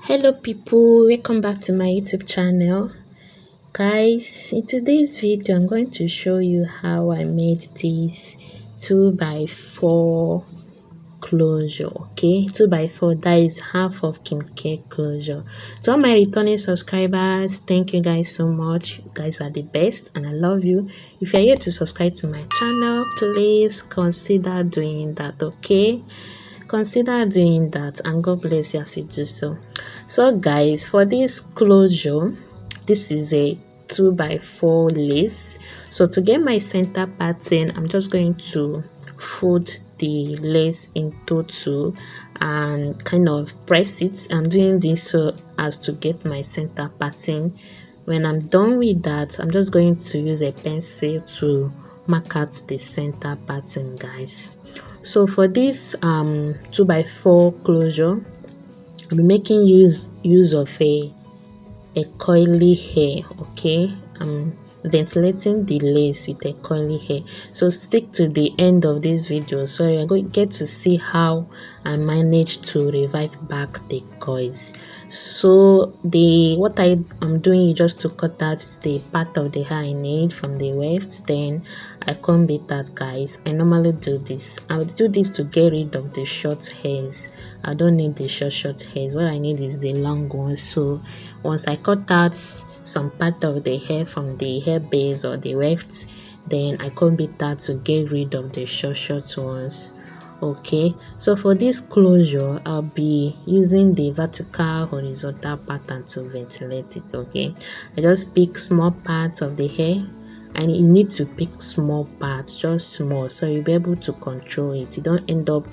Hello people, welcome back to my YouTube channel. Guys, in today's video I'm going to show you how I made this 2x4 closure. Okay, 2x4, that is half of Kinky closure. To all my returning subscribers, thank you guys so much. You guys are the best and I love you. If you're here to subscribe to my channel, please consider doing that. Okay, consider doing that and God bless you as you do so. So guys, for this closure, this is a 2x4 lace. So to get my center pattern, I'm just going to fold the lace into two and kind of press it. I'm doing this so as to get my center pattern. When I'm done with that, I'm just going to use a pencil to mark out the center pattern, guys. So for this 2x4 closure, I'll be making use of a coily hair. Okay, I'm ventilating the lace with a coily hair, so stick to the end of this video so you're going to get to see how I managed to revive back the coils. So what I'm doing is just to cut out the part of the hair I need from the weft, then I comb it out, guys. I normally do this. I would do this to get rid of the short hairs. I don't need the short hairs. What I need is the long ones. So once I cut out some part of the hair from the hair base or the weft, then I comb it out to get rid of the short ones. Okay, so for this closure I'll be using the vertical horizontal pattern to ventilate it. Okay, I just pick small parts of the hair, and you need to pick small parts, just small, so you'll be able to control it. You don't end up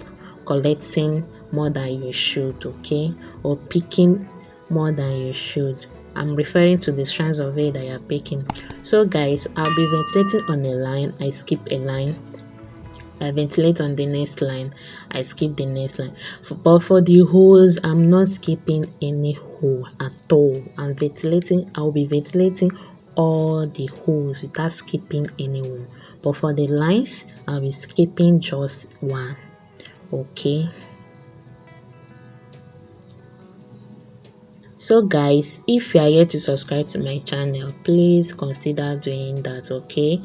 collecting more than you should, okay, or picking more than you should. I'm referring to the strands of hair that you're picking. So guys, I'll be ventilating on a line, I skip a line, I ventilate on the next line, I skip the next line. But for the holes, I'm not skipping any hole at all. I'm ventilating, I'll be ventilating all the holes without skipping anyone. But for the lines, I'll be skipping just one. Okay, so guys, if you are here to subscribe to my channel, please consider doing that. Okay,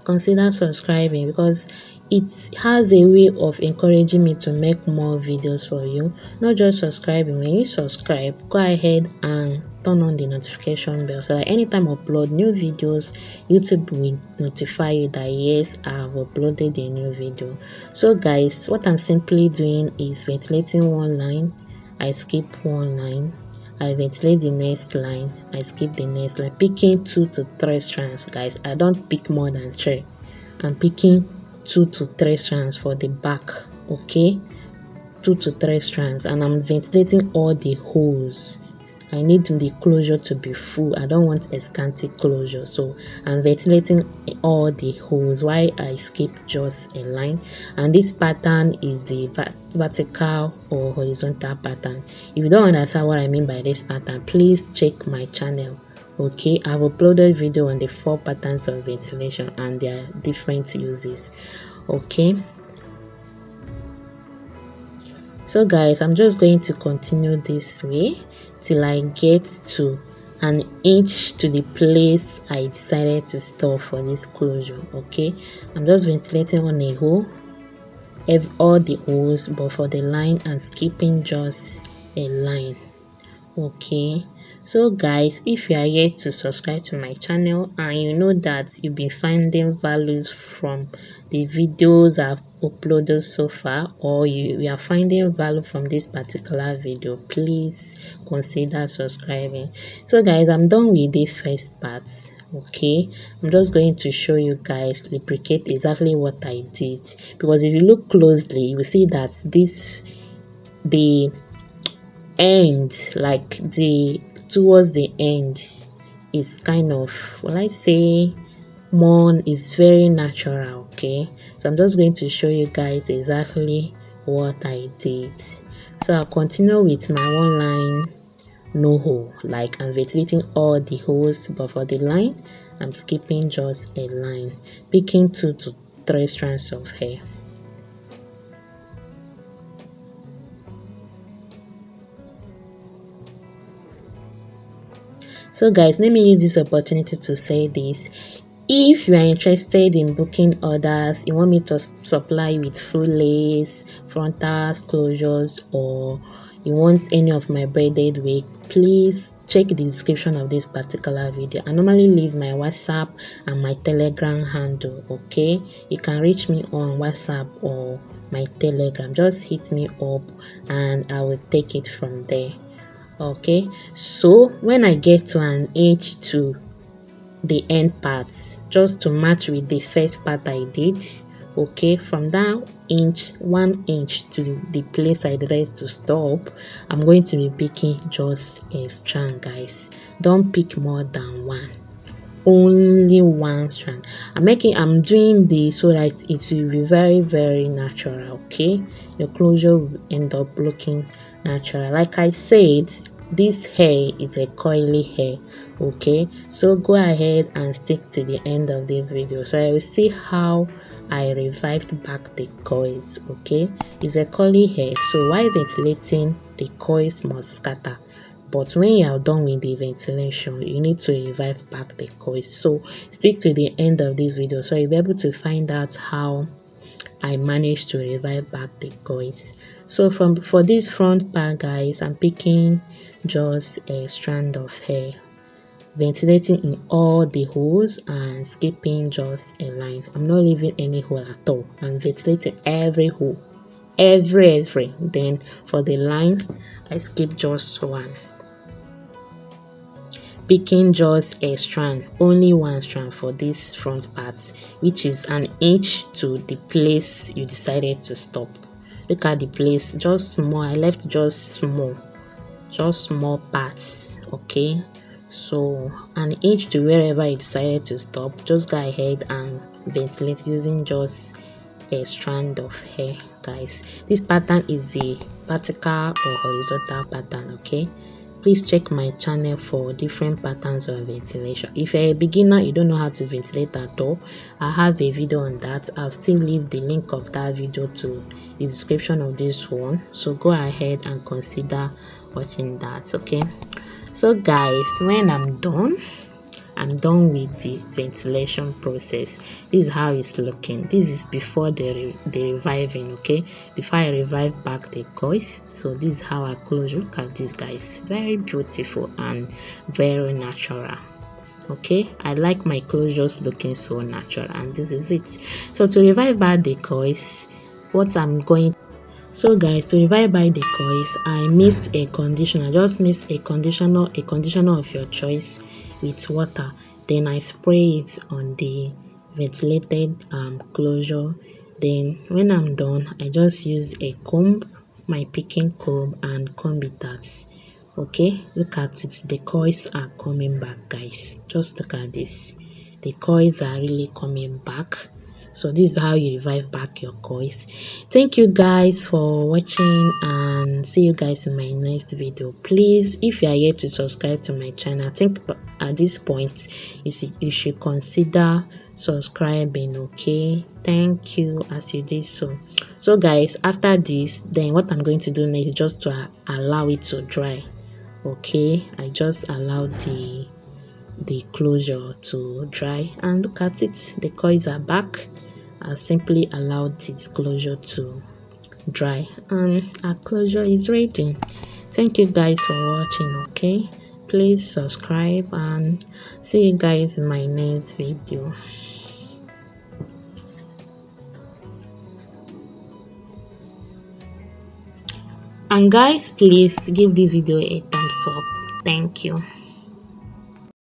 consider subscribing because it has a way of encouraging me to make more videos for you. Not just subscribing. When you subscribe, go ahead and turn on the notification bell so that anytime I upload new videos, YouTube will notify you that yes, I have uploaded a new video. So guys, what I'm simply doing is ventilating one line, I skip one line, I ventilate the next line, I skip the next line, picking 2 to 3 strands, guys. I don't pick more than 3. I'm picking 2 to 3 strands for the back. Okay, 2 to 3 strands, and I'm ventilating all the holes. I need the closure to be full. I don't want a scanty closure, so I'm ventilating all the holes while I skip just a line. And this pattern is the vertical or horizontal pattern. If you don't understand what I mean by this pattern, please check my channel. Okay, I've uploaded video on the 4 patterns of ventilation and their different uses. Okay, so guys, I'm just going to continue this way till I get to an inch to the place I decided to stop for this closure. Okay, I'm just ventilating on a hole, all the holes, but for the line I'm skipping just a line. Okay, so guys, if you are here to subscribe to my channel and you know that you've been finding values from the videos I've uploaded so far, or you are finding value from this particular video, please consider subscribing. So guys, I'm done with the first part. Okay, I'm just going to show you guys, replicate exactly what I did, because if you look closely you will see that the end, like towards the end, is kind of, well, I say more, is very natural. Okay, so I'm just going to show you guys exactly what I did. So I'll continue with my one line, no hole, like I'm ventilating all the holes, but for the line I'm skipping just a line, picking 2 to 3 strands of hair. So guys, let me use this opportunity to say this: if you are interested in booking orders, you want me to supply with full lace, frontals, closures, or you want any of my braided wig, please check the description of this particular video. I normally leave my WhatsApp and my Telegram handle. Okay, you can reach me on WhatsApp or my Telegram. Just hit me up and I will take it from there. Okay, so when I get to an age to the end parts, just to match with the first part I did, okay, from that 1 inch to the place I decided to stop, I'm going to be picking just a strand. Guys, don't pick more than one, only one strand. I'm doing this so that it will be very, very natural. Okay, your closure will end up looking natural. Like I said, this hair is a coily hair. Okay, so go ahead and stick to the end of this video so I will see how I revived back the coils. Okay, it's a curly hair, so while ventilating, the coils must scatter, but when you are done with the ventilation, you need to revive back the coils. So stick to the end of this video so you'll be able to find out how I managed to revive back the coils. So for this front part, guys, I'm picking just a strand of hair, ventilating in all the holes and skipping just a line. I'm not leaving any hole at all. I'm ventilating every hole, every. Then for the line, I skip just one, picking just a strand, only one strand for this front part, which is an inch to the place you decided to stop. Look at the place, just small. I left just small parts. Okay, so an inch to wherever you decided to stop. Just go ahead and ventilate using just a strand of hair. Guys, this pattern is the vertical or horizontal pattern. Okay, please check my channel for different patterns of ventilation. If you're a beginner, you don't know how to ventilate at all, I have a video on that. I'll still leave the link of that video to the description of this one, so go ahead and consider watching that. Okay, so guys, when I'm done with the ventilation process. This is how it's looking. This is before the reviving. Okay, before I revive back the coils. So this is how I close. Look at this, guys, very beautiful and very natural. Okay, I like my closures looking so natural, and this is it. So to revive back the coils, so guys, to revive by the coils, I missed a conditioner. Just mix a conditioner of your choice with water, then I spray it on the ventilated closure. Then when I'm done, I just use a comb, my picking comb, and comb it out. Okay, look at it, the coils are coming back, guys. Just look at this, the coils are really coming back. So this is how you revive back your coils. Thank you guys for watching, and see you guys in my next video. Please, if you are yet to subscribe to my channel, I think at this point you should consider subscribing. Okay, thank you as you did so. So guys, after this, then what I'm going to do next is just to allow it to dry. Okay, I just allowed the closure to dry, and look at it, the coils are back. I simply allowed this closure to dry, and our closure is ready. Thank you guys for watching. Okay, please subscribe, and see you guys in my next video. And guys, please give this video a thumbs up. Thank you.